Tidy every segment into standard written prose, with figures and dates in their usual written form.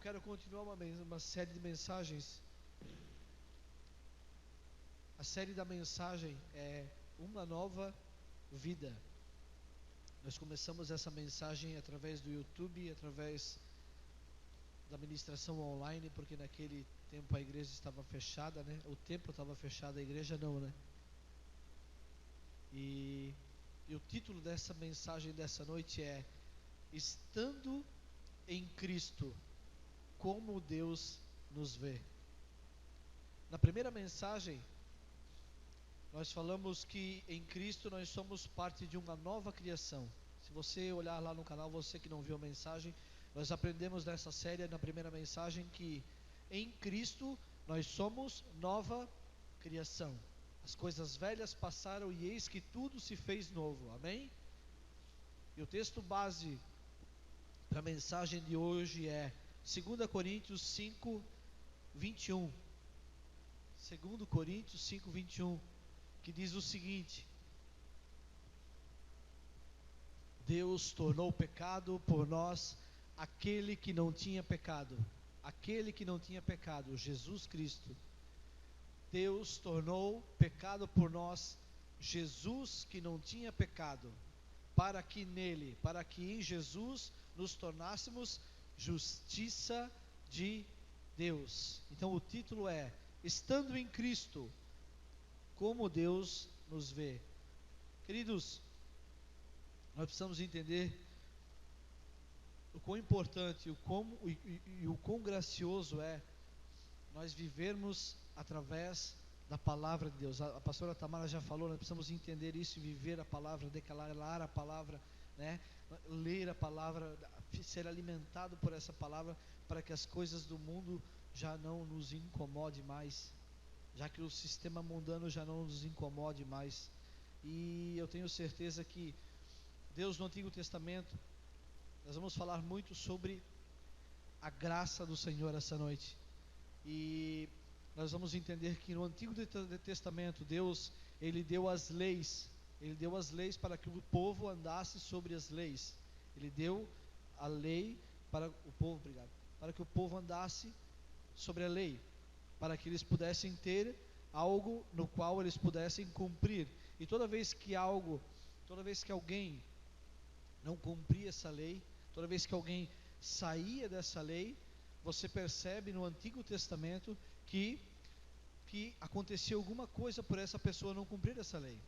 quero continuar uma série de mensagens. A série da mensagem é Uma Nova Vida. Nós começamos essa mensagem através do YouTube, através da ministração online, porque naquele tempo a igreja estava fechada, né? O templo estava fechado, a igreja não, né? E o título dessa mensagem dessa noite é Estando em Cristo, como Deus nos vê. Na primeira mensagem, nós falamos que em Cristo nós somos parte de uma nova criação. Se você olhar lá no canal, você que não viu a mensagem, nós aprendemos nessa série, na primeira mensagem, que em Cristo nós somos nova criação. As coisas velhas passaram e eis que tudo se fez novo. Amém? E o texto base para a mensagem de hoje é 2 Coríntios 5, 21. 2 Coríntios 5, 21, que diz o seguinte: Deus tornou pecado por nós aquele que não tinha pecado. Aquele que não tinha pecado, Jesus Cristo. Deus tornou pecado por nós, Jesus que não tinha pecado, para que em Jesus nos tornássemos justiça de Deus. Então o título é Estando em Cristo, como Deus nos vê. Queridos, nós precisamos entender o quão importante e o quão gracioso é nós vivermos através da palavra de Deus. A pastora Tamara já falou, nós precisamos entender isso e viver a palavra, declarar a palavra, né? Ler a palavra, ser alimentado por essa palavra, para que as coisas do mundo já não nos incomode mais, já que o sistema mundano já não nos incomode mais. E eu tenho certeza que Deus no Antigo Testamento, nós vamos falar muito sobre a graça do Senhor essa noite. E nós vamos entender que no Antigo Testamento Deus, Ele deu as leis. Ele deu as leis para que o povo andasse sobre as leis. Ele deu a lei para o povo, para que o povo andasse sobre a lei, para que eles pudessem ter algo no qual eles pudessem cumprir. E toda vez que alguém não cumpria essa lei, toda vez que alguém saía dessa lei, você percebe no Antigo Testamento que acontecia alguma coisa por essa pessoa não cumprir essa lei.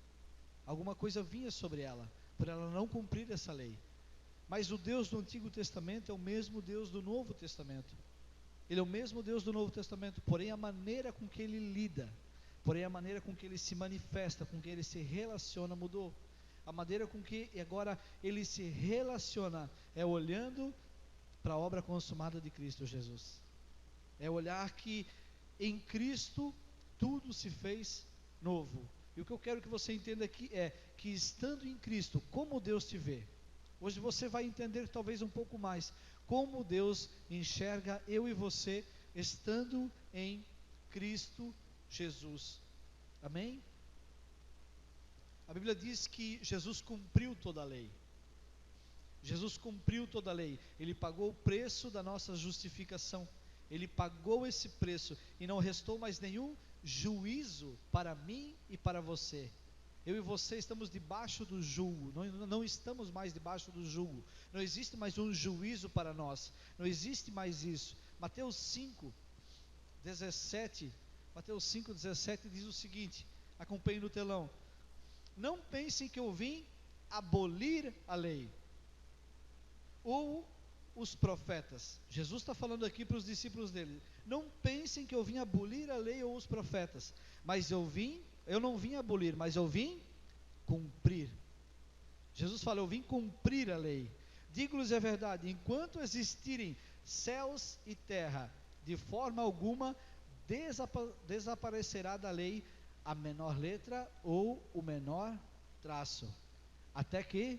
Alguma coisa vinha sobre ela, por ela não cumprir essa lei. Mas o Deus do Antigo Testamento é o mesmo Deus do Novo Testamento. Ele é o mesmo Deus do Novo Testamento, porém a maneira com que Ele lida, porém a maneira com que Ele se manifesta, com que Ele se relaciona mudou. A maneira com que agora Ele se relaciona é olhando para a obra consumada de Cristo Jesus. É olhar que em Cristo tudo se fez novo. E o que eu quero que você entenda aqui é que estando em Cristo, como Deus te vê. Hoje você vai entender talvez um pouco mais como Deus enxerga eu e você estando em Cristo Jesus. Amém? A Bíblia diz que Jesus cumpriu toda a lei. Jesus cumpriu toda a lei. Ele pagou o preço da nossa justificação. Ele pagou esse preço e não restou mais nenhum juízo para mim e para você. Eu e você estamos debaixo do julgo, não estamos mais debaixo do julgo. Não existe mais um juízo para nós. Não existe mais isso. Mateus 5:17 diz o seguinte, acompanhe no telão: não pensem que eu vim abolir a lei ou os profetas. Jesus está falando aqui para os discípulos dele: não pensem que eu vim abolir a lei ou os profetas, mas eu não vim abolir, mas eu vim cumprir. Jesus fala: eu vim cumprir a lei. Digo-lhes a verdade, enquanto existirem céus e terra, de forma alguma desaparecerá da lei a menor letra ou o menor traço, até que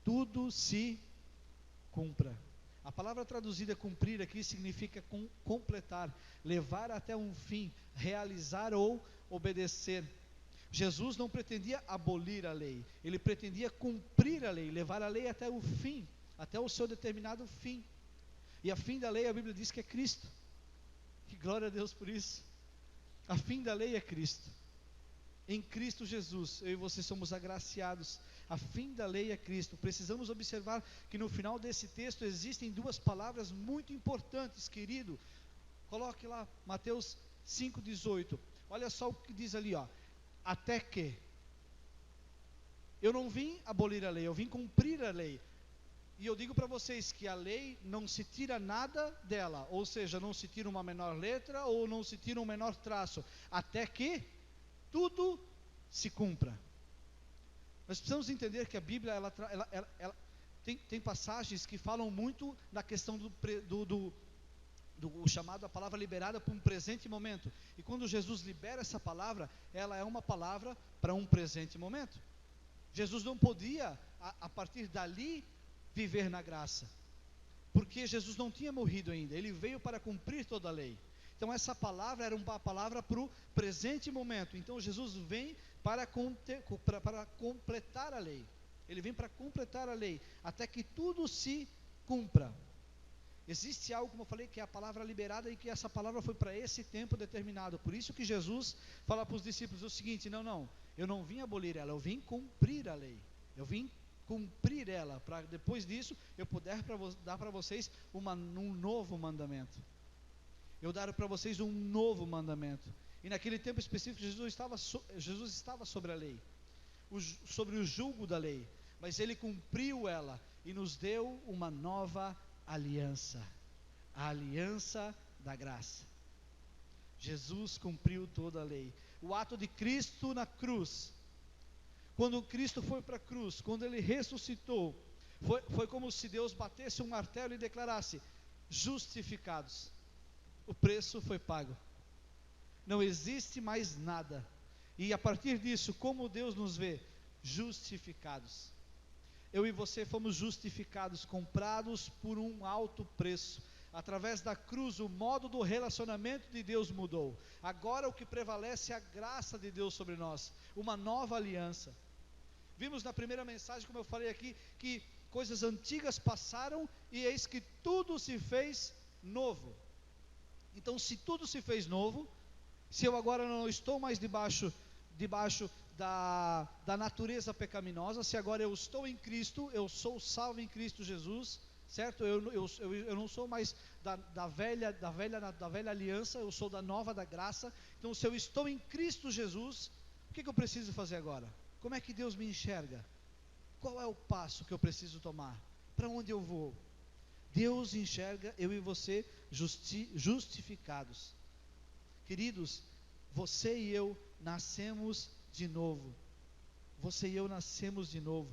tudo se cumpra. A palavra traduzida cumprir aqui significa completar, levar até um fim, realizar ou obedecer. Jesus não pretendia abolir a lei, ele pretendia cumprir a lei, levar a lei até o fim, até o seu determinado fim. E a fim da lei, a Bíblia diz que é Cristo. Que glória a Deus por isso. A fim da lei é Cristo. Em Cristo Jesus, eu e você somos agraciados. A fim da lei é Cristo. Precisamos observar que no final desse texto existem duas palavras muito importantes, querido. Coloque lá, Mateus 5,18. Olha só o que diz ali, ó. Até que. Eu não vim abolir a lei, eu vim cumprir a lei. E eu digo para vocês que a lei não se tira nada dela, ou seja, não se tira uma menor letra ou não se tira um menor traço, até que tudo se cumpra. Nós precisamos entender que a Bíblia ela tem passagens que falam muito da questão do chamado, a palavra liberada para um presente momento. E quando Jesus libera essa palavra, ela é uma palavra para um presente momento. Jesus não podia, a partir dali, viver na graça, porque Jesus não tinha morrido ainda, ele veio para cumprir toda a lei. Então essa palavra era uma palavra para o presente momento. Então Jesus vem para completar a lei, ele vem para completar a lei, até que tudo se cumpra. Existe algo, como eu falei, que é a palavra liberada, e que essa palavra foi para esse tempo determinado. Por isso que Jesus fala para os discípulos o seguinte: não, eu não vim abolir ela, eu vim cumprir a lei, eu vim cumprir ela, para depois disso eu puder dar para vocês um novo mandamento. Eu dar para vocês um novo mandamento. E naquele tempo específico Jesus estava sobre a lei, sobre o jugo da lei, mas ele cumpriu ela e nos deu uma nova aliança, a aliança da graça. Jesus cumpriu toda a lei. O ato de Cristo na cruz, quando Cristo foi para a cruz, quando ele ressuscitou, foi como se Deus batesse um martelo e declarasse: justificados. O preço foi pago, não existe mais nada. E a partir disso, como Deus nos vê? Justificados. Eu e você fomos justificados, comprados por um alto preço. Através da cruz, o modo do relacionamento de Deus mudou. Agora o que prevalece é a graça de Deus sobre nós, uma nova aliança. Vimos na primeira mensagem, como eu falei aqui, que coisas antigas passaram e eis que tudo se fez novo. Então, se tudo se fez novo, se eu agora não estou mais debaixo da natureza pecaminosa, se agora eu estou em Cristo, eu sou salvo em Cristo Jesus, certo? Eu não sou mais da velha aliança, eu sou da nova da graça. Então, se eu estou em Cristo Jesus, o que eu preciso fazer agora? Como é que Deus me enxerga? Qual é o passo que eu preciso tomar? Para onde eu vou? Deus enxerga eu e você justificados. Queridos, você e eu nascemos de novo. Você e eu nascemos de novo.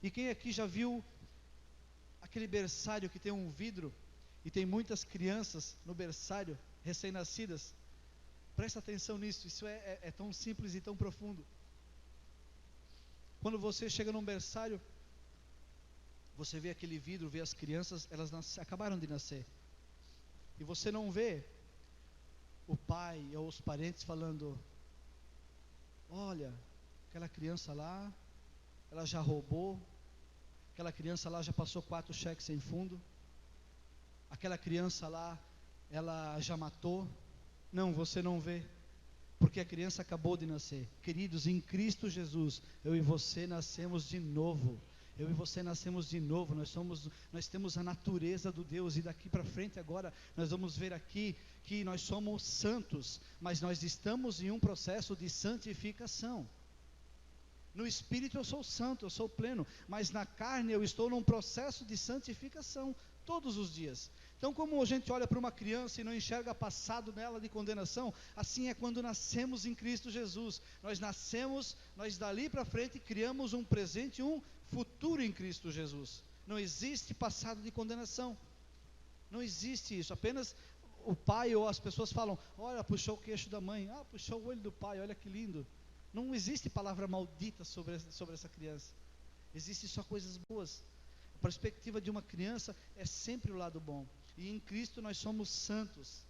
E quem aqui já viu aquele berçário que tem um vidro e tem muitas crianças no berçário, recém-nascidas? Presta atenção nisso, isso é tão simples e tão profundo. Quando você chega num berçário, você vê aquele vidro, vê as crianças, elas acabaram de nascer. E você não vê o pai ou os parentes falando: olha, aquela criança lá, ela já roubou, aquela criança lá já passou 4 cheques sem fundo, aquela criança lá, ela já matou. Não, você não vê, porque a criança acabou de nascer. Queridos, em Cristo Jesus, eu e você nascemos de novo. Eu e você nascemos de novo, nós temos a natureza do Deus, e daqui para frente agora, nós vamos ver aqui, que nós somos santos, mas nós estamos em um processo de santificação. No Espírito eu sou santo, eu sou pleno, mas na carne eu estou num processo de santificação, todos os dias. Então, como a gente olha para uma criança e não enxerga passado nela de condenação, assim é quando nascemos em Cristo Jesus. Nós nascemos, nós dali para frente criamos um presente e um futuro em Cristo Jesus. Não existe passado de condenação, não existe isso. Apenas o pai ou as pessoas falam: olha, puxou o queixo da mãe, puxou o olho do pai, olha que lindo. Não existe palavra maldita sobre essa criança, existe só coisas boas. A perspectiva de uma criança é sempre o lado bom. E em Cristo nós somos santos,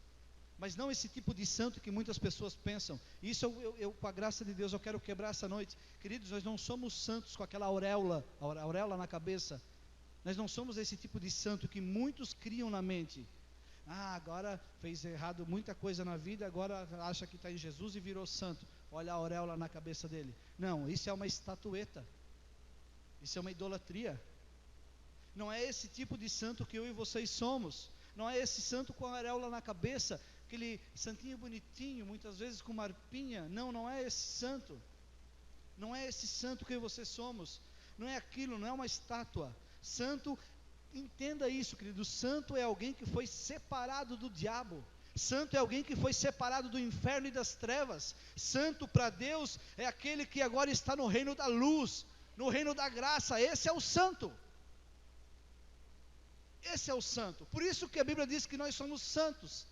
mas não esse tipo de santo que muitas pessoas pensam. Isso eu com a graça de Deus, eu quero quebrar essa noite. Queridos, nós não somos santos com aquela auréola na cabeça. Nós não somos esse tipo de santo que muitos criam na mente. Agora fez errado muita coisa na vida, agora acha que está em Jesus e virou santo. Olha a auréola na cabeça dele. Não, isso é uma estatueta. Isso é uma idolatria. Não é esse tipo de santo que eu e vocês somos. Não é esse santo com a auréola na cabeça, aquele santinho bonitinho, muitas vezes com uma arpinha. Não, não é esse santo. Não é esse santo que eu e vocês somos. Não é aquilo, não é uma estátua. Santo, entenda isso, querido. Santo é alguém que foi separado do diabo. Santo é alguém que foi separado do inferno e das trevas. Santo para Deus é aquele que agora está no reino da luz, no reino da graça. Esse é o santo. Esse é o santo. Por isso que a Bíblia diz que nós somos santos,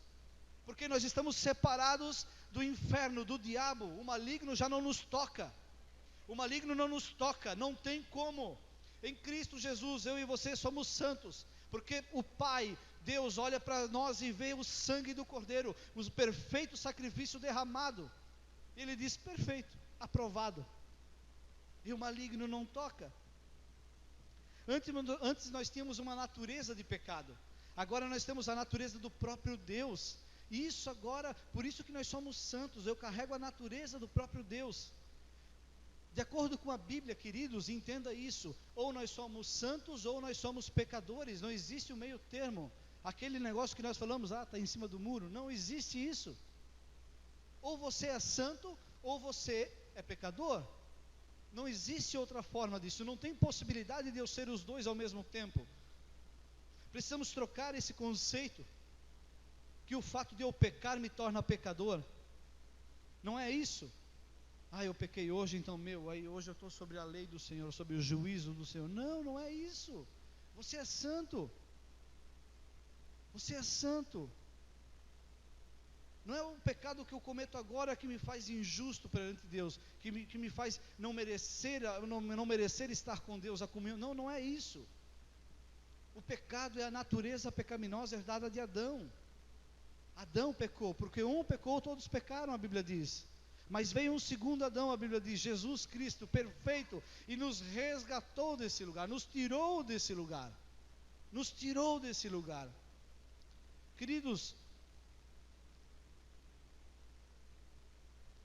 porque nós estamos separados do inferno, do diabo. O maligno já não nos toca. O maligno não nos toca, não tem como. Em Cristo Jesus, eu e você somos santos, porque o Pai, Deus, olha para nós e vê o sangue do Cordeiro, o perfeito sacrifício derramado. Ele diz: perfeito, aprovado. E o maligno não toca. Antes nós tínhamos uma natureza de pecado, agora nós temos a natureza do próprio Deus. E isso agora, por isso que nós somos santos. Eu carrego a natureza do próprio Deus. De acordo com a Bíblia, queridos, entenda isso: ou nós somos santos ou nós somos pecadores. Não existe o meio termo. Aquele negócio que nós falamos, está em cima do muro, não existe isso. Ou você é santo ou você é pecador. Não existe outra forma disso. Não tem possibilidade de eu ser os dois ao mesmo tempo. Precisamos trocar esse conceito, que o fato de eu pecar me torna pecador. Não é isso. Eu pequei hoje, então aí hoje eu estou sobre a lei do Senhor, sobre o juízo do Senhor. Não, não é isso. Você é santo. Você é santo. Não é o pecado que eu cometo agora que me faz injusto perante Deus, que me faz não merecer estar com Deus, a comunhão. Não, não é isso. O pecado é a natureza pecaminosa herdada de Adão. Adão pecou, porque um pecou, todos pecaram, a Bíblia diz. Mas veio um segundo Adão, a Bíblia diz, Jesus Cristo, perfeito, e nos resgatou desse lugar, nos tirou desse lugar. Nos tirou desse lugar. Queridos,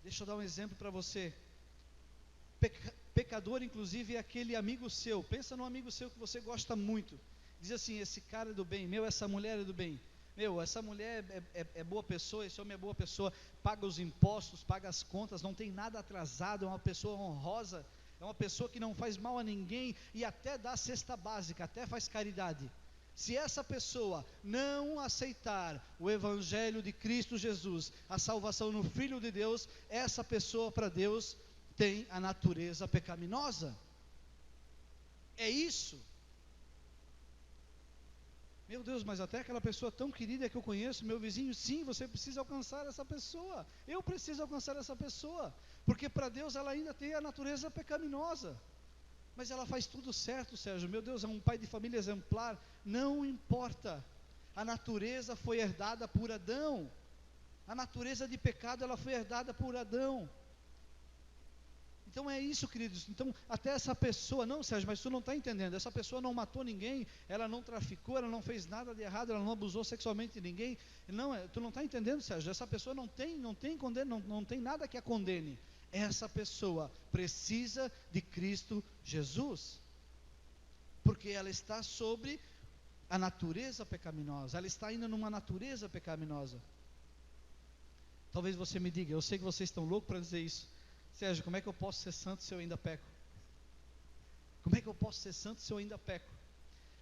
deixa eu dar um exemplo para você. Pecador, inclusive, é aquele amigo seu. Pensa num amigo seu que você gosta muito. Diz assim: esse cara é do bem, essa mulher é do bem. Essa mulher é boa pessoa, esse homem é boa pessoa, paga os impostos, paga as contas, não tem nada atrasado, é uma pessoa honrosa, é uma pessoa que não faz mal a ninguém e até dá cesta básica, até faz caridade. Se essa pessoa não aceitar o Evangelho de Cristo Jesus, a salvação no Filho de Deus, essa pessoa para Deus tem a natureza pecaminosa. É isso. Meu Deus, mas até aquela pessoa tão querida que eu conheço, meu vizinho, sim, você precisa alcançar essa pessoa. Eu preciso alcançar essa pessoa, porque para Deus ela ainda tem a natureza pecaminosa. Mas ela faz tudo certo, Sérgio. Meu Deus, é um pai de família exemplar. Não importa. A natureza foi herdada por Adão. A natureza de pecado, ela foi herdada por Adão. Então é isso, queridos. Então até essa pessoa, não, Sérgio, mas tu não está entendendo. Essa pessoa não matou ninguém, ela não traficou, ela não fez nada de errado, ela não abusou sexualmente de ninguém. Não, tu não está entendendo, Sérgio. Essa pessoa não tem nada que a condene. Essa pessoa precisa de Cristo Jesus, porque ela está sobre a natureza pecaminosa, ela está indo numa natureza pecaminosa. Talvez você me diga, eu sei que vocês estão loucos para dizer isso: Sérgio, como é que eu posso ser santo se eu ainda peco? Como é que eu posso ser santo se eu ainda peco?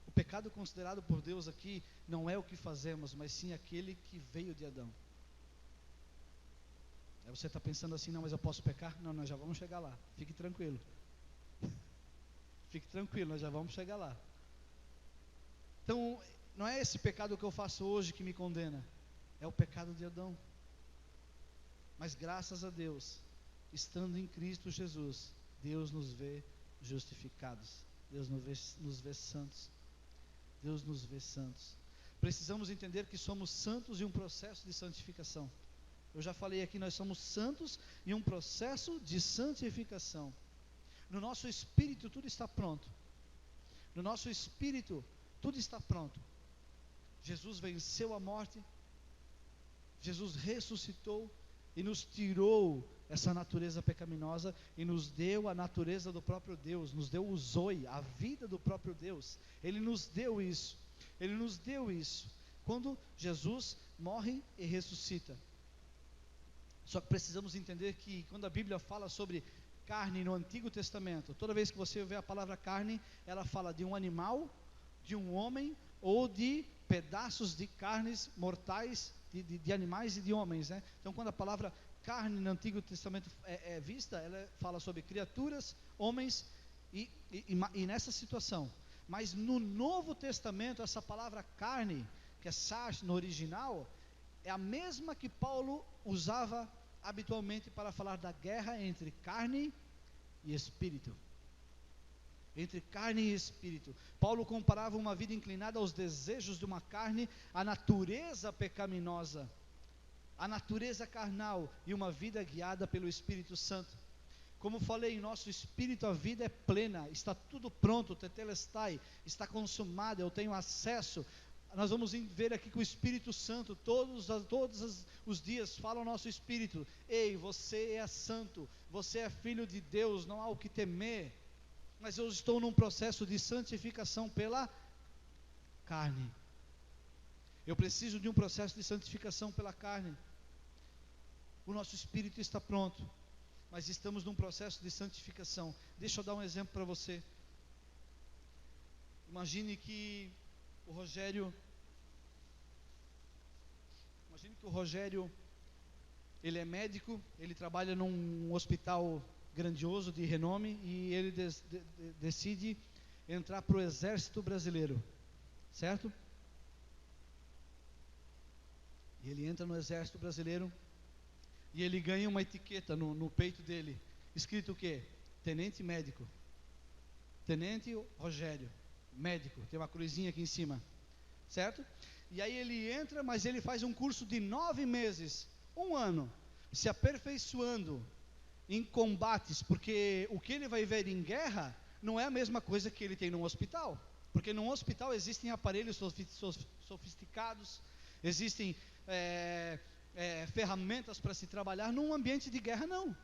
O pecado considerado por Deus aqui não é o que fazemos, mas sim aquele que veio de Adão. Aí você está pensando assim: não, mas eu posso pecar? Não, nós já vamos chegar lá, fique tranquilo. Fique tranquilo, nós já vamos chegar lá. Então, não é esse pecado que eu faço hoje que me condena, é o pecado de Adão. Mas graças a Deus, estando em Cristo Jesus, Deus nos vê justificados, Deus nos vê santos, Deus nos vê santos. Precisamos entender que somos santos em um processo de santificação. Eu já falei aqui, nós somos santos em um processo de santificação. No nosso espírito tudo está pronto. no nosso espírito, tudo está pronto. Jesus venceu a morte, Jesus ressuscitou e nos tirou essa natureza pecaminosa e nos deu a natureza do próprio Deus, nos deu o Zoe, a vida do próprio Deus. Ele nos deu isso, Ele nos deu isso, quando Jesus morre e ressuscita. Só que precisamos entender que quando a Bíblia fala sobre carne no Antigo Testamento, toda vez que você vê a palavra carne, ela fala de um animal, de um homem, ou de pedaços de carnes mortais, de animais e de homens, né? Então quando a palavra carne no Antigo Testamento é vista, ela fala sobre criaturas, homens e nessa situação. Mas no Novo Testamento, essa palavra carne, que é sarx no original, é a mesma que Paulo usava habitualmente para falar da guerra entre carne e espírito. Entre carne e espírito. Paulo comparava uma vida inclinada aos desejos de uma carne, a natureza pecaminosa, a natureza carnal, e uma vida guiada pelo Espírito Santo. Como falei, em nosso espírito a vida é plena, está tudo pronto, tetelestai, está consumado, eu tenho acesso. Nós vamos ver aqui que o Espírito Santo, todos os dias, fala ao nosso espírito: ei, você é santo, você é filho de Deus, não há o que temer. Mas eu estou num processo de santificação pela carne. Eu preciso de um processo de santificação pela carne. O nosso espírito está pronto, mas estamos num processo de santificação. Deixa eu dar um exemplo para você. Imagine que o Rogério, ele é médico, ele trabalha num hospital grandioso de renome, e ele decide entrar para o exército brasileiro, certo? E ele entra no exército brasileiro, e ele ganha uma etiqueta no peito dele, escrito o quê? Tenente médico, Tenente Rogério, médico, tem uma cruzinha aqui em cima, certo? E aí ele entra, mas ele faz um curso de 9 meses, 1 ano, se aperfeiçoando em combates, porque o que ele vai ver em guerra não é a mesma coisa que ele tem num hospital, porque num hospital existem aparelhos sofisticados, existem ferramentas para se trabalhar. Num ambiente de guerra não,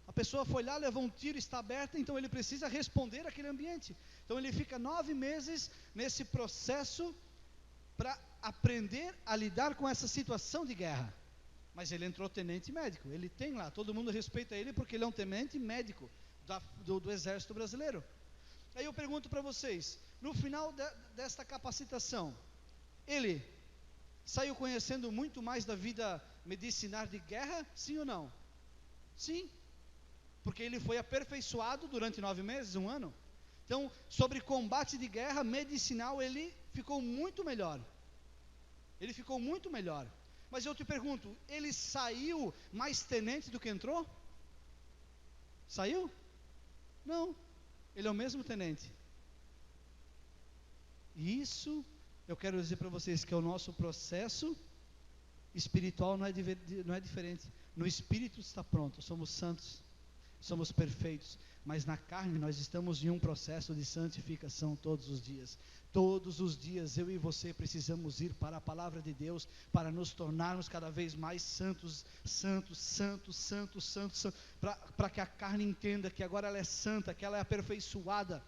a pessoa foi lá, levou um tiro, está aberta, então ele precisa responder àquele ambiente. Então ele fica 9 meses nesse processo para aprender a lidar com essa situação de guerra. Mas ele entrou tenente médico, ele tem lá, todo mundo respeita ele porque ele é um tenente médico do exército brasileiro. Aí eu pergunto para vocês, no final desta capacitação, ele saiu conhecendo muito mais da vida medicinar de guerra, sim ou não? Sim, porque ele foi aperfeiçoado durante 9 meses, 1 ano. Então, sobre combate de guerra medicinal, ele ficou muito melhor. Ele ficou muito melhor. Mas eu te pergunto, ele saiu mais tenente do que entrou? Saiu? Não, ele é o mesmo tenente. E isso, eu quero dizer para vocês que é o nosso processo espiritual, não é diferente. No espírito está pronto, somos santos, somos perfeitos, mas na carne nós estamos em um processo de santificação todos os dias. Todos os dias eu e você precisamos ir para a palavra de Deus, para nos tornarmos cada vez mais santos, para que a carne entenda que agora ela é santa, que ela é aperfeiçoada.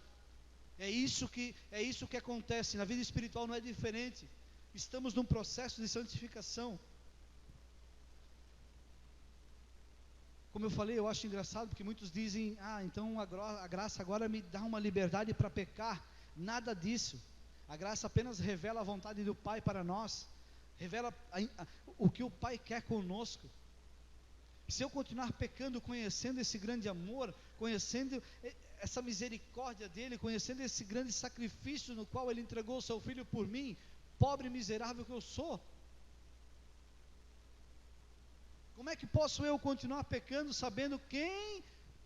É isso que acontece, na vida espiritual não é diferente, estamos num processo de santificação. Como eu falei, eu acho engraçado, porque muitos dizem, então a graça agora me dá uma liberdade para pecar. Nada disso. A graça apenas revela a vontade do Pai para nós, revela o que o Pai quer conosco. Se eu continuar pecando, conhecendo esse grande amor, conhecendo essa misericórdia dele, conhecendo esse grande sacrifício no qual ele entregou o seu filho por mim, pobre miserável que eu sou, como é que posso eu continuar pecando, sabendo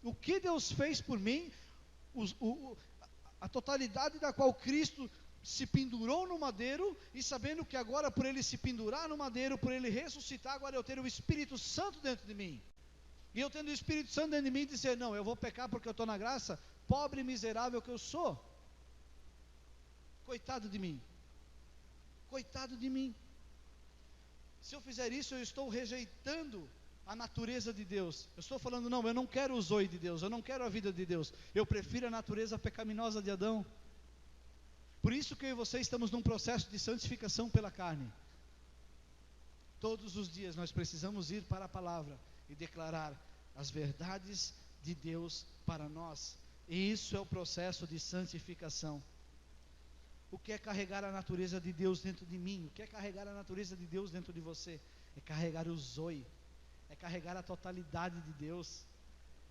o que Deus fez por mim, a totalidade da qual Cristo se pendurou no madeiro, e sabendo que agora por ele se pendurar no madeiro, por ele ressuscitar, agora eu ter o Espírito Santo dentro de mim, e eu tendo o Espírito Santo dentro de mim, dizer, não, eu vou pecar porque eu estou na graça, pobre miserável que eu sou. Coitado de mim. Coitado de mim. Se eu fizer isso, eu estou rejeitando a natureza de Deus. Eu estou falando, não, eu não quero o zoe de Deus, eu não quero a vida de Deus. Eu prefiro a natureza pecaminosa de Adão. Por isso que eu e você estamos num processo de santificação pela carne. Todos os dias nós precisamos ir para a palavra e declarar as verdades de Deus para nós. E isso é o processo de santificação. O que é carregar a natureza de Deus dentro de mim? O que é carregar a natureza de Deus dentro de você? É carregar o zoe, é carregar a totalidade de Deus,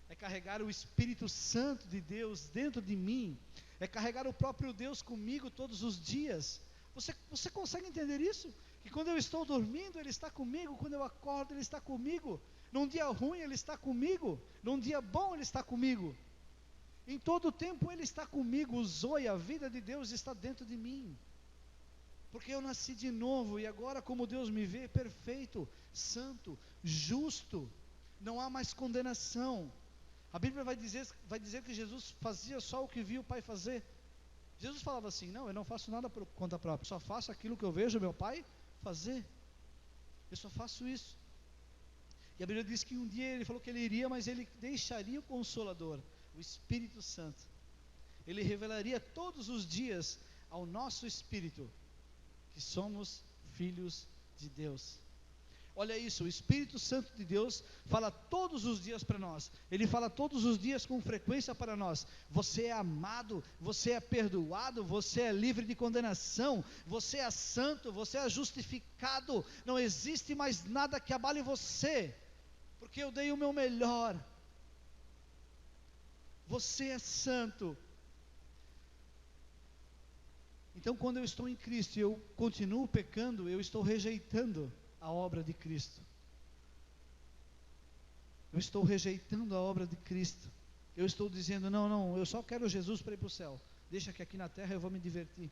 é carregar o Espírito Santo de Deus dentro de mim, é carregar o próprio Deus comigo todos os dias. Você consegue entender isso? Que quando eu estou dormindo, Ele está comigo, quando eu acordo, Ele está comigo, num dia ruim, Ele está comigo, num dia bom, Ele está comigo. Em todo o tempo Ele está comigo, o zoe, a vida de Deus está dentro de mim. Porque eu nasci de novo e agora como Deus me vê, perfeito, santo, justo, não há mais condenação. A Bíblia vai dizer que Jesus fazia só o que via o Pai fazer. Jesus falava assim, não, eu não faço nada por conta própria, só faço aquilo que eu vejo meu Pai fazer. Eu só faço isso. E a Bíblia diz que um dia Ele falou que Ele iria, mas Ele deixaria o Consolador, o Espírito Santo. Ele revelaria todos os dias ao nosso espírito que somos filhos de Deus. Olha isso, o Espírito Santo de Deus fala todos os dias para nós. Ele fala todos os dias com frequência para nós. Você é amado, você é perdoado, você é livre de condenação, você é santo, você é justificado. Não existe mais nada que abale você, porque eu dei o meu melhor. Você é santo. Então, quando eu estou em Cristo e eu continuo pecando, eu estou rejeitando a obra de Cristo. Eu estou rejeitando a obra de Cristo. Eu estou dizendo, não, eu só quero Jesus para ir para o céu. Deixa que aqui na terra eu vou me divertir.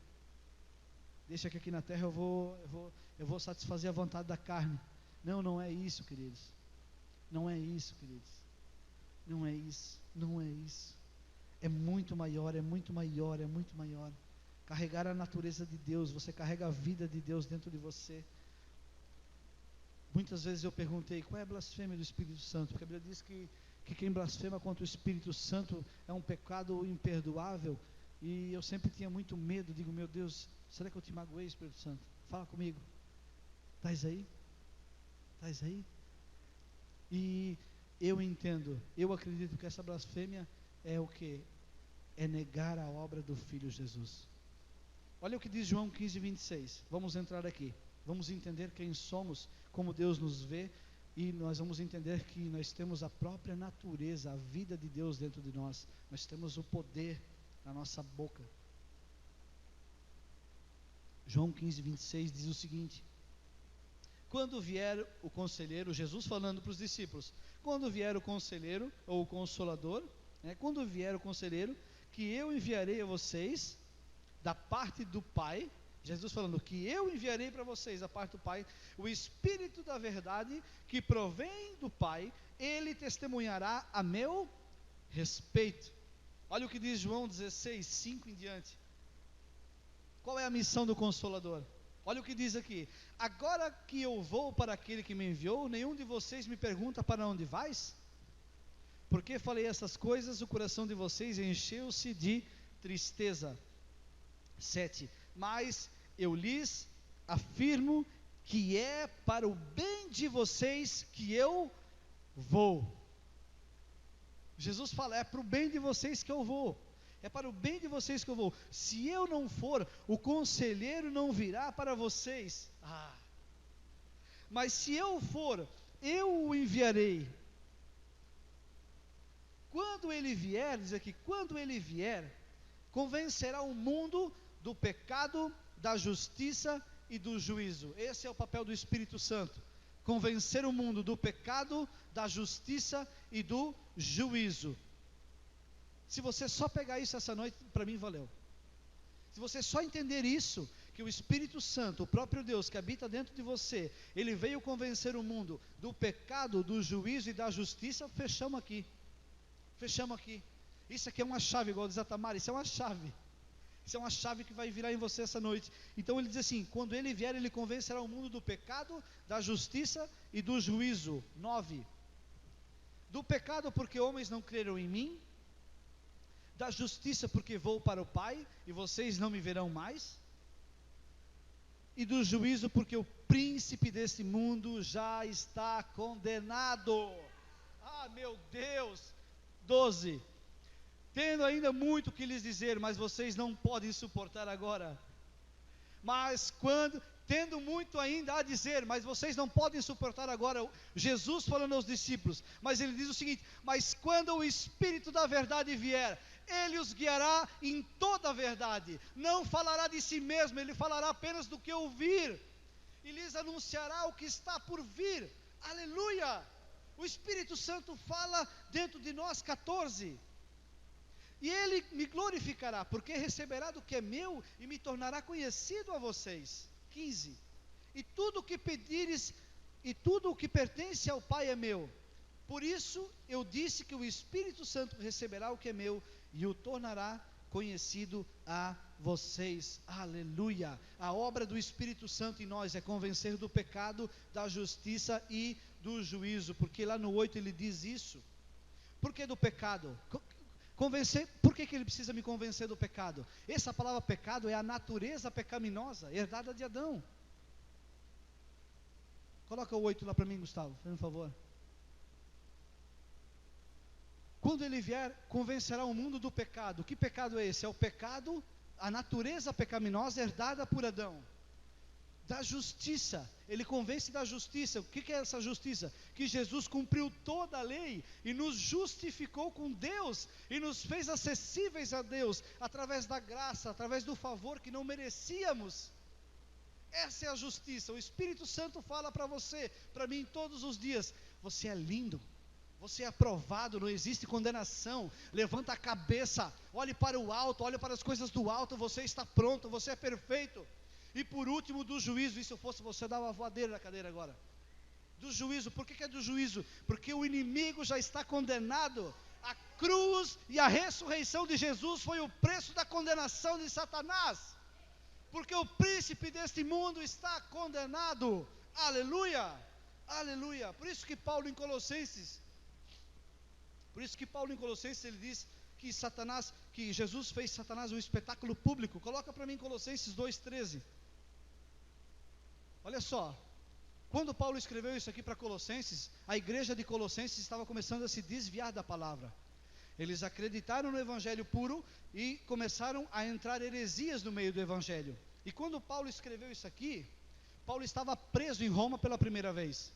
Deixa que aqui na terra eu vou satisfazer a vontade da carne. Não é isso, queridos. Não é isso, queridos. Não é isso, não é isso. É muito maior, é muito maior, é muito maior. Carregar a natureza de Deus, você carrega a vida de Deus dentro de você. Muitas vezes eu perguntei, qual é a blasfêmia do Espírito Santo? Porque a Bíblia diz que quem blasfema contra o Espírito Santo é um pecado imperdoável. E eu sempre tinha muito medo, digo, meu Deus, será que eu te magoei, Espírito Santo? Fala comigo. Estás aí? Estás aí? E eu entendo, eu acredito que essa blasfêmia é o que? É negar a obra do Filho Jesus. Olha o que diz João 15, 26. Vamos entrar aqui. Vamos entender quem somos, como Deus nos vê. E nós vamos entender que nós temos a própria natureza, a vida de Deus dentro de nós. Nós temos o poder na nossa boca. João 15, 26 diz o seguinte: quando vier o conselheiro, Jesus falando para os discípulos, quando vier o conselheiro, ou o consolador, quando vier o conselheiro, que eu enviarei a vocês, da parte do Pai, Jesus falando que eu enviarei para vocês, da parte do Pai, o Espírito da verdade, que provém do Pai, Ele testemunhará a meu respeito. Olha o que diz João 16, 5 em diante. Qual é a missão do Consolador? Olha o que diz aqui: agora que eu vou para aquele que me enviou, nenhum de vocês me pergunta para onde vais? Porque falei essas coisas, o coração de vocês encheu-se de tristeza. 7. Mas eu lhes afirmo que é para o bem de vocês que eu vou. Jesus fala, é para o bem de vocês que eu vou. É para o bem de vocês que eu vou. Se eu não for, o conselheiro não virá para vocês. Mas se eu for, eu o enviarei. Quando ele vier, diz aqui, quando ele vier, convencerá o mundo do pecado, da justiça e do juízo. Esse é o papel do Espírito Santo. Convencer o mundo do pecado, da justiça e do juízo. Se você só pegar isso essa noite, para mim valeu. Se você só entender isso, que o Espírito Santo, o próprio Deus que habita dentro de você, ele veio convencer o mundo do pecado, do juízo e da justiça, fechamos aqui. Fechamos aqui. Isso aqui é uma chave, igual diz a Tamara, isso é uma chave. Isso é uma chave que vai virar em você essa noite. Então ele diz assim: quando ele vier, ele convencerá o mundo do pecado, da justiça e do juízo. 9. Do pecado, porque homens não creram em mim. Da justiça, porque vou para o Pai e vocês não me verão mais. E do juízo, porque o príncipe desse mundo já está condenado. Ah, meu Deus! 12. Tendo ainda muito que lhes dizer, mas vocês não podem suportar agora. Mas quando, tendo muito ainda a dizer, mas vocês não podem suportar agora, Jesus falando aos discípulos, mas ele diz o seguinte: mas quando o Espírito da verdade vier, ele os guiará em toda a verdade, não falará de si mesmo, ele falará apenas do que ouvir, e lhes anunciará o que está por vir. Aleluia! O Espírito Santo fala dentro de nós. 14. E ele me glorificará, porque receberá do que é meu e me tornará conhecido a vocês. 15. E tudo o que pedires, e tudo o que pertence ao Pai é meu. Por isso eu disse que o Espírito Santo receberá o que é meu e o tornará conhecido a vocês. Aleluia! A obra do Espírito Santo em nós é convencer do pecado, da justiça e do juízo, porque lá no 8 ele diz isso. Por que do pecado? Convencer, por que ele precisa me convencer do pecado? Essa palavra pecado é a natureza pecaminosa, herdada de Adão. Coloca o 8 lá para mim, Gustavo, por favor. Quando ele vier, convencerá o mundo do pecado. Que pecado é esse? É o pecado, a natureza pecaminosa herdada por Adão. Da justiça, ele convence da justiça. O que é essa justiça? Que Jesus cumpriu toda a lei e nos justificou com Deus e nos fez acessíveis a Deus através da graça, através do favor que não merecíamos. Essa é a justiça. O Espírito Santo fala para você, para mim todos os dias: você é lindo, você é aprovado, não existe condenação. Levanta a cabeça, olhe para o alto, olhe para as coisas do alto, você está pronto, você é perfeito. E por último, do juízo. E se eu fosse você, dava uma voadeira na cadeira agora. Do juízo. Por que é do juízo? Porque o inimigo já está condenado. A cruz e a ressurreição de Jesus foi o preço da condenação de Satanás. Porque o príncipe deste mundo está condenado. Aleluia! Aleluia! Por isso que Paulo em Colossenses ele diz que Satanás, que Jesus fez Satanás um espetáculo público. Coloca para mim Colossenses 2,13. Olha só, quando Paulo escreveu isso aqui para Colossenses, a igreja de Colossenses estava começando a se desviar da palavra. Eles acreditaram no evangelho puro e começaram a entrar heresias no meio do evangelho. E quando Paulo escreveu isso aqui, Paulo estava preso em Roma pela primeira vez.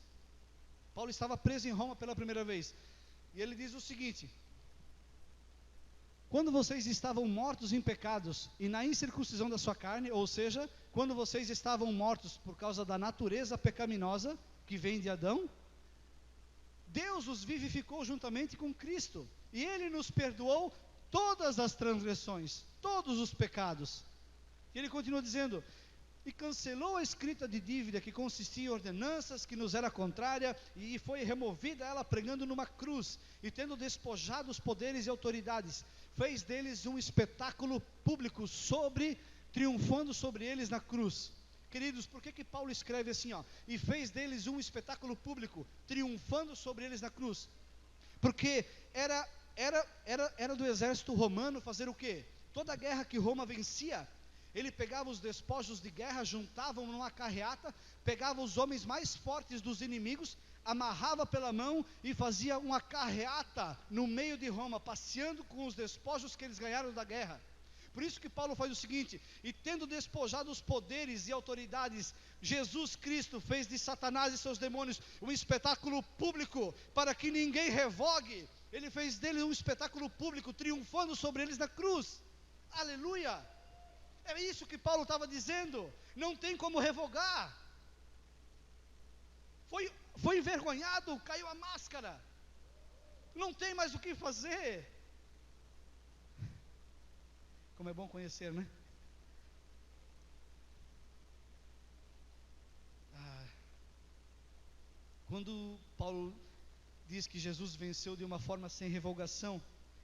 E ele diz o seguinte: quando vocês estavam mortos em pecados e na incircuncisão da sua carne, ou seja, quando vocês estavam mortos por causa da natureza pecaminosa que vem de Adão, Deus os vivificou juntamente com Cristo, e Ele nos perdoou todas as transgressões, todos os pecados. E ele continua dizendo: e cancelou a escrita de dívida que consistia em ordenanças, que nos era contrária, e foi removida ela pregando numa cruz, e tendo despojado os poderes e autoridades, fez deles um espetáculo público, triunfando sobre eles na cruz. Queridos, por que Paulo escreve assim, e fez deles um espetáculo público, triunfando sobre eles na cruz? Porque era do exército romano fazer o quê? Toda guerra que Roma vencia, ele pegava os despojos de guerra, juntavam numa carreata, pegava os homens mais fortes dos inimigos, amarrava pela mão e fazia uma carreata no meio de Roma, passeando com os despojos que eles ganharam da guerra. Por isso que Paulo faz o seguinte: e tendo despojado os poderes e autoridades, Jesus Cristo fez de Satanás e seus demônios um espetáculo público, para que ninguém revogue. Ele fez deles um espetáculo público, triunfando sobre eles na cruz. Aleluia! É isso que Paulo estava dizendo. Não tem como revogar. Foi envergonhado, caiu a máscara. Não tem mais o que fazer. Como é bom conhecer, né? Quando Paulo diz que Jesus venceu de uma forma sem revogação,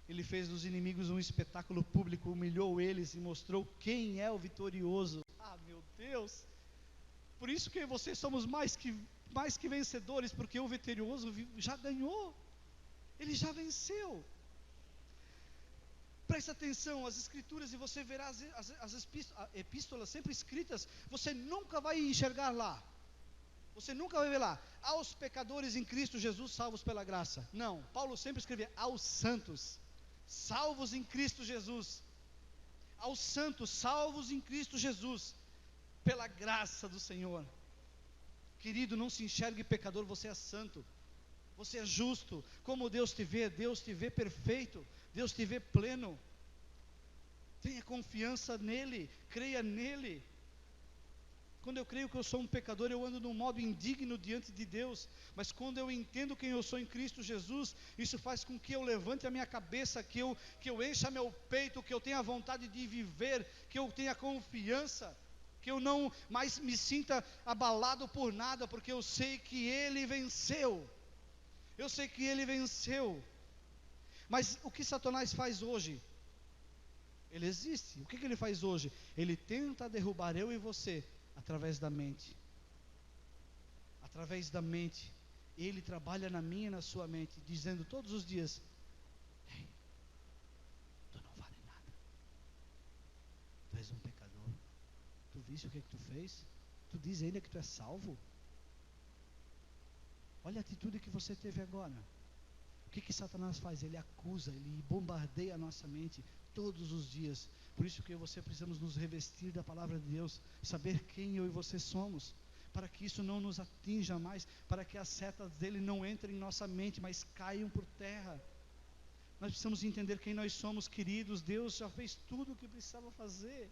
Ele fez dos inimigos um espetáculo público, humilhou eles e mostrou quem é o vitorioso. Ah, meu Deus! Por isso que vocês somos mais que vencedores, porque o vitorioso já ganhou. Ele já venceu. Preste atenção, as escrituras, e você verá as epístolas sempre escritas, você nunca vai enxergar lá. Você nunca vai ver lá, aos pecadores em Cristo Jesus, salvos pela graça. Não, Paulo sempre escrevia, aos santos, salvos em Cristo Jesus. Aos santos, salvos em Cristo Jesus, pela graça do Senhor. Querido, não se enxergue pecador, você é santo. Você é justo. Como Deus te vê perfeito. Deus te vê pleno. Tenha confiança nele, creia nele. Quando eu creio que eu sou um pecador, eu ando num modo indigno diante de Deus. Mas quando eu entendo quem eu sou em Cristo Jesus, isso faz com que eu levante a minha cabeça, que eu encha meu peito, que eu tenha vontade de viver, que eu tenha confiança, que eu não mais me sinta abalado por nada, porque eu sei que Ele venceu. Eu sei que Ele venceu. Mas o que Satanás faz hoje? Ele existe. O que ele faz hoje? Ele tenta derrubar eu e você através da mente. Através da mente. Ele trabalha na minha e na sua mente, dizendo todos os dias: ei, tu não vale nada. Tu és um pecador. Tu viste o que tu fez? Tu diz ainda que tu é salvo? Olha a atitude que você teve agora. O que Satanás faz? Ele acusa, ele bombardeia a nossa mente todos os dias. Por isso que eu e você precisamos nos revestir da palavra de Deus, saber quem eu e você somos, para que isso não nos atinja mais, para que as setas dele não entrem em nossa mente, mas caiam por terra. Nós precisamos entender quem nós somos, queridos. Deus já fez tudo o que precisava fazer.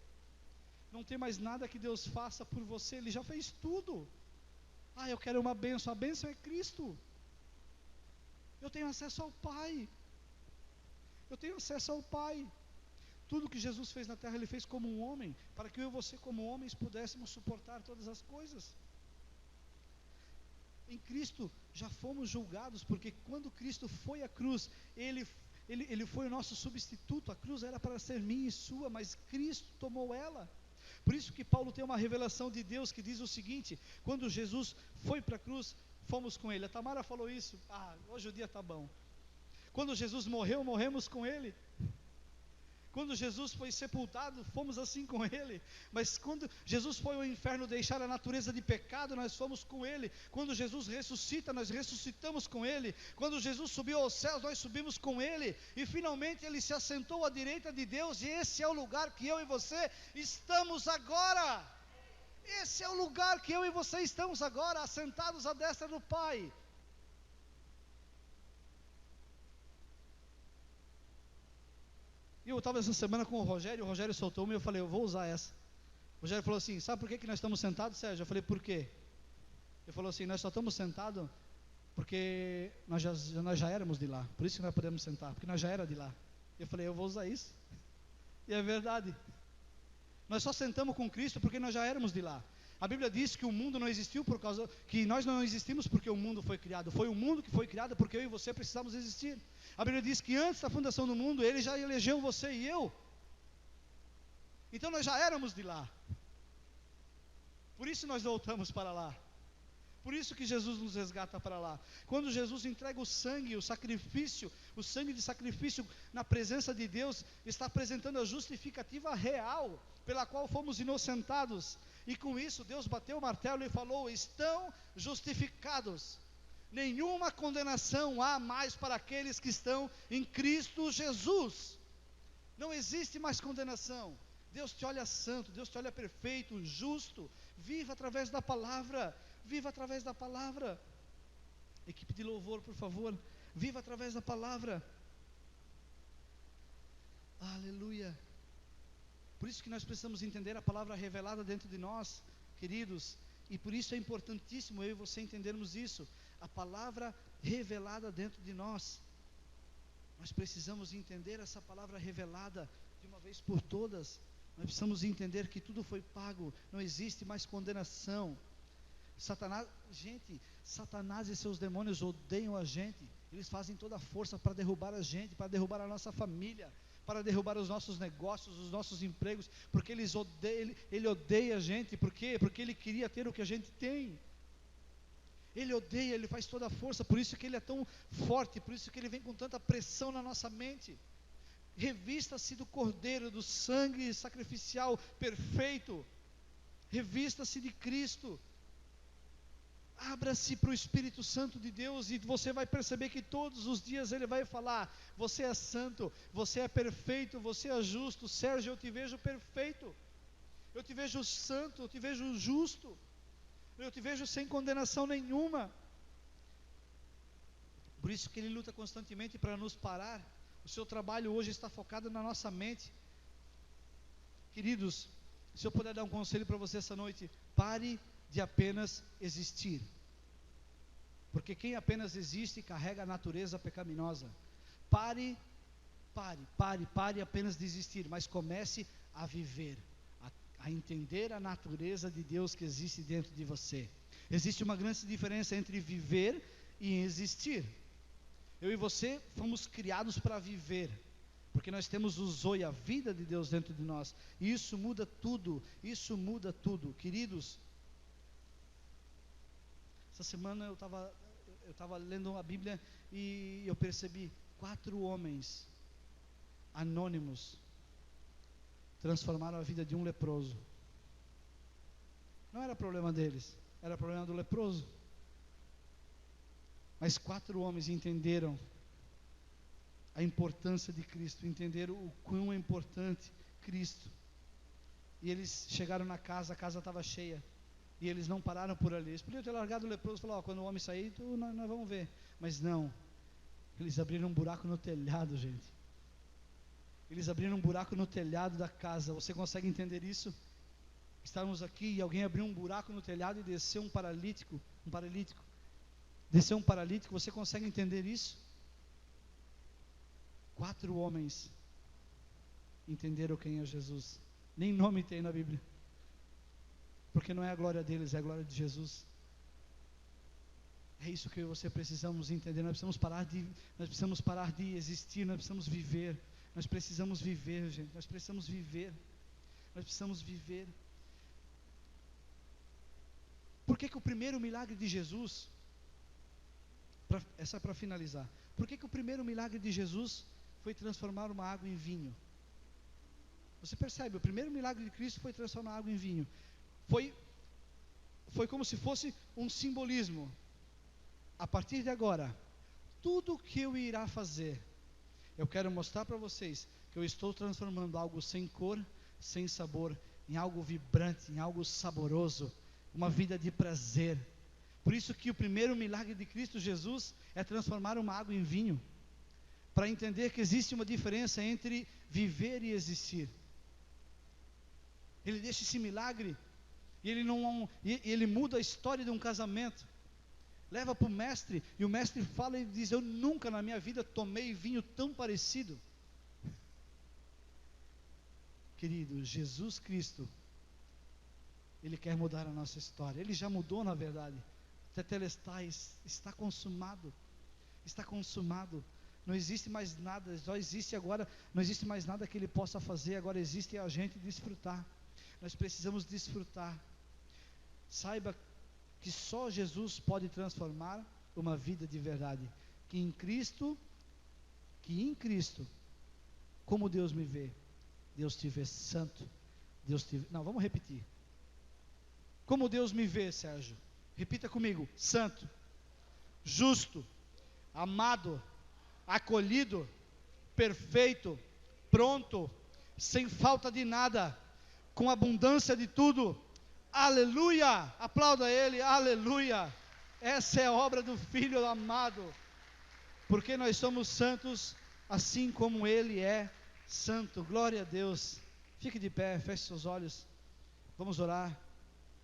Não tem mais nada que Deus faça por você, Ele já fez tudo. Ah, eu quero uma bênção. A bênção é Cristo. Eu tenho acesso ao Pai. Eu tenho acesso ao Pai. Tudo que Jesus fez na terra, Ele fez como um homem, para que eu e você como homens pudéssemos suportar todas as coisas. Em Cristo já fomos julgados, porque quando Cristo foi à cruz, Ele foi o nosso substituto. A cruz era para ser minha e sua, mas Cristo tomou ela. Por isso que Paulo tem uma revelação de Deus que diz o seguinte: quando Jesus foi para a cruz, fomos com Ele. A Tamara falou isso. Hoje o dia está bom. Quando Jesus morreu, morremos com Ele. Quando Jesus foi sepultado, fomos assim com Ele. Mas quando Jesus foi ao inferno deixar a natureza de pecado, nós fomos com Ele. Quando Jesus ressuscita, nós ressuscitamos com Ele. Quando Jesus subiu aos céus, nós subimos com Ele. E finalmente Ele se assentou à direita de Deus. E esse é o lugar que eu e você estamos agora. Esse é o lugar que eu e você estamos agora, assentados à destra do Pai. Eu estava essa semana com o Rogério soltou uma e eu falei, eu vou usar essa. O Rogério falou assim, sabe por que nós estamos sentados, Sérgio? Eu falei, por quê? Ele falou assim, nós só estamos sentados porque nós já éramos de lá, por isso que nós podemos sentar, porque nós já era de lá. Eu falei, eu vou usar isso. E é verdade. Nós só sentamos com Cristo porque nós já éramos de lá. A Bíblia diz que o mundo não existiu que nós não existimos porque o mundo foi criado. Foi o mundo que foi criado porque eu e você precisamos existir. A Bíblia diz que antes da fundação do mundo, Ele já elegeu você e eu. Então nós já éramos de lá. Por isso nós voltamos para lá. Por isso que Jesus nos resgata para lá. Quando Jesus entrega o sangue o sangue de sacrifício na presença de Deus, está apresentando a justificativa real, pela qual fomos inocentados. E com isso Deus bateu o martelo e falou, estão justificados. Nenhuma condenação há mais para aqueles que estão em Cristo Jesus. Não existe mais condenação. Deus te olha santo, Deus te olha perfeito, justo. Viva através da palavra. Viva através da palavra. Equipe de louvor, por favor. Viva através da palavra. Aleluia. Por isso que nós precisamos entender a palavra revelada dentro de nós, queridos. E por isso é importantíssimo eu e você entendermos isso. A palavra revelada dentro de nós. Nós precisamos entender essa palavra revelada de uma vez por todas. Nós precisamos entender que tudo foi pago. Não existe mais condenação. Satanás e seus demônios odeiam a gente. Eles fazem toda a força para derrubar a gente, para derrubar a nossa família, para derrubar os nossos negócios, os nossos empregos, porque ele odeia a gente. Por quê? Porque ele queria ter o que a gente tem. Ele odeia, ele faz toda a força, por isso que ele é tão forte, por isso que ele vem com tanta pressão na nossa mente. Revista-se do Cordeiro, do sangue sacrificial perfeito. Revista-se de Cristo. Abra-se para o Espírito Santo de Deus e você vai perceber que todos os dias Ele vai falar: você é santo, você é perfeito, você é justo. Sérgio, eu te vejo perfeito, eu te vejo santo, eu te vejo justo, eu te vejo sem condenação nenhuma. Por isso que Ele luta constantemente para nos parar. O seu trabalho hoje está focado na nossa mente. Queridos, se eu puder dar um conselho para você essa noite: pare de apenas existir, porque quem apenas existe carrega a natureza pecaminosa. Pare apenas de existir, mas comece a viver, a entender a natureza de Deus que existe dentro de você. Existe uma grande diferença entre viver e existir. Eu e você fomos criados para viver, porque nós temos o Zoe, a vida de Deus dentro de nós, e isso muda tudo, queridos. Essa semana eu estava lendo a Bíblia e eu percebi 4 homens anônimos transformaram a vida de um leproso. Não era problema deles, era problema do leproso. Mas 4 homens entenderam a importância de Cristo, entenderam o quão é importante Cristo. E eles chegaram na casa, a casa estava cheia. E eles não pararam por ali. Eles podiam ter largado o leproso e falar: quando o homem sair, nós vamos ver. Mas não. Eles abriram um buraco no telhado, gente. Eles abriram um buraco no telhado da casa. Você consegue entender isso? Estávamos aqui e alguém abriu um buraco no telhado e desceu um paralítico. Desceu um paralítico. Você consegue entender isso? 4 homens entenderam quem é Jesus. Nem nome tem na Bíblia, porque não é a glória deles, é a glória de Jesus. É isso que eu e você precisamos entender. Nós precisamos parar de existir, nós precisamos viver. Nós precisamos viver, gente. Nós precisamos viver. Por que o primeiro milagre de Jesus, essa é para finalizar, por que o primeiro milagre de Jesus foi transformar uma água em vinho? Você percebe, o primeiro milagre de Cristo foi transformar água em vinho. Foi como se fosse um simbolismo. A partir de agora, tudo que eu irá fazer, eu quero mostrar para vocês que eu estou transformando algo sem cor, sem sabor, em algo vibrante, em algo saboroso, uma vida de prazer. Por isso que o primeiro milagre de Cristo Jesus é transformar uma água em vinho, para entender que existe uma diferença entre viver e existir. Ele deixa esse milagre e ele muda a história de um casamento. Leva para o mestre e o mestre fala e diz: eu nunca na minha vida tomei vinho tão parecido. Querido, Jesus Cristo, Ele quer mudar a nossa história. Ele já mudou, na verdade. Tetelestai, está consumado. Está consumado. Não existe mais nada, só existe agora, não existe mais nada que Ele possa fazer, agora existe a gente desfrutar. Nós precisamos desfrutar. Saiba que só Jesus pode transformar uma vida de verdade. Que em Cristo, como Deus me vê, Deus te vê santo. Não, vamos repetir. Como Deus me vê, Sérgio? Repita comigo: santo, justo, amado, acolhido, perfeito, pronto, sem falta de nada, com abundância de tudo. Aleluia! Aplauda Ele, aleluia! Essa é a obra do Filho amado, porque nós somos santos, assim como Ele é santo. Glória a Deus. Fique de pé, feche seus olhos, vamos orar.